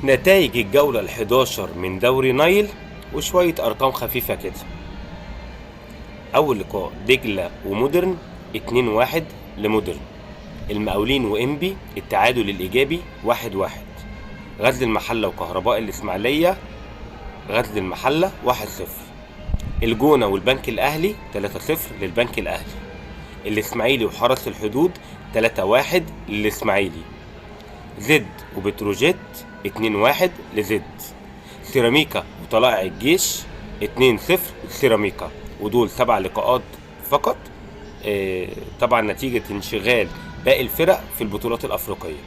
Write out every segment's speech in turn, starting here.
نتائج الجولة ال11 من دوري نايل وشوية أرقام خفيفة كده. أول لقاء دجلة ومودرن 2-1 لمودرن. المقاولين وإنبي التعادل الإيجابي 1-1. غزل المحلة وكهرباء الإسماعيلية غزل المحلة 1-0. الجونة والبنك الأهلي 3-0 للبنك الأهلي. الإسماعيلي وحرس الحدود 3-1 للإسماعيلي. زد وبتروجيت 2-1 لزد. سيراميكا وطلائع الجيش 2-0 لسيراميكا. ودول 7 لقاءات فقط، طبعا نتيجة انشغال باقي الفرق في البطولات الأفريقية.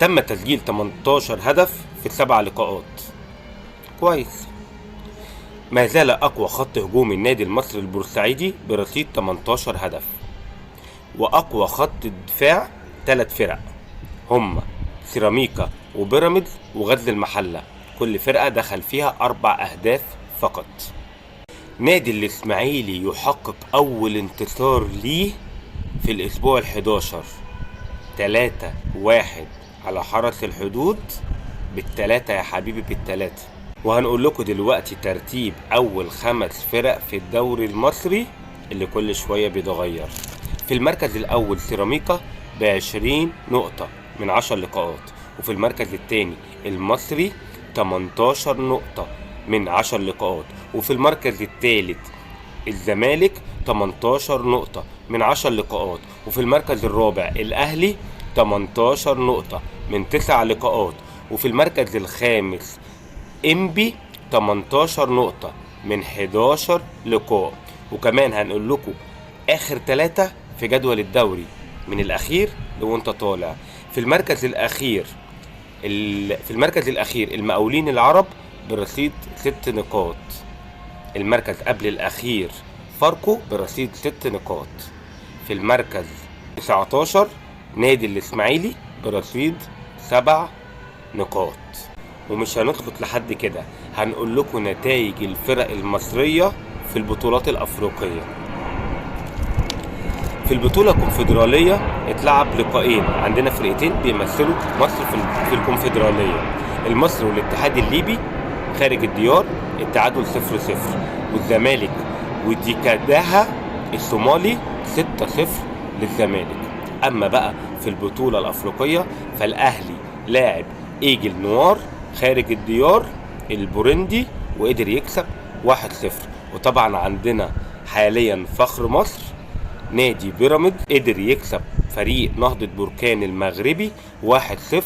تم تسجيل 18 هدف في ال7 لقاءات، كويس. ما زال أقوى خط هجوم النادي المصري البورسعيدي برصيد 18 هدف. وأقوى خط دفاع 3 فرق هم سيراميكا وبيراميدز وغزل المحلة، كل فرقة دخل فيها 4 أهداف فقط. نادي الإسماعيلي يحقق أول انتصار ليه في الأسبوع ال11، 3-1 على حرس الحدود. بالتلاتة يا حبيبي، بالتلاتة. وهنقول لكم دلوقتي ترتيب أول 5 فرق في الدوري المصري اللي كل شوية بيتغير. في المركز الأول سيراميكا ب20 نقطة من 10 لقاءات. وفي المركز الثاني المصري 18 نقطة من 10 لقاءات. وفي المركز الثالث الزمالك 18 نقطة من 10 لقاءات. وفي المركز الرابع الأهلي 18 نقطة من 9 لقاءات. وفي المركز الخامس إنبي 18 نقطة من 11 لقاء. وكمان هنقول لكم آخر 3 في جدول الدوري من الأخير لو أنت طالع. في المركز الأخير المقاولين العرب برصيد 6 نقاط. المركز قبل الأخير فاركو برصيد 6 نقاط. في المركز 19 نادي الإسماعيلي برصيد 7 نقاط. ومش هنسكت لحد كده، هنقول لكم نتائج الفرق المصرية في البطولات الأفريقية. في البطولة الكونفدرالية اتلعب لقاءين، عندنا فرقتين بيمثلوا مصر في الكونفدرالية. المصري والاتحاد الليبي خارج الديار التعادل 0-0. والزمالك وديكاداها الصومالي 6-0 للزمالك. اما بقى في البطولة الافريقية فالاهلي لاعب ايجل نوار خارج الديار البورندي وقدر يكسب 1-0. وطبعا عندنا حاليا فخر مصر نادي بيراميدز قدر يكسب فريق نهضة بركان المغربي 1-0.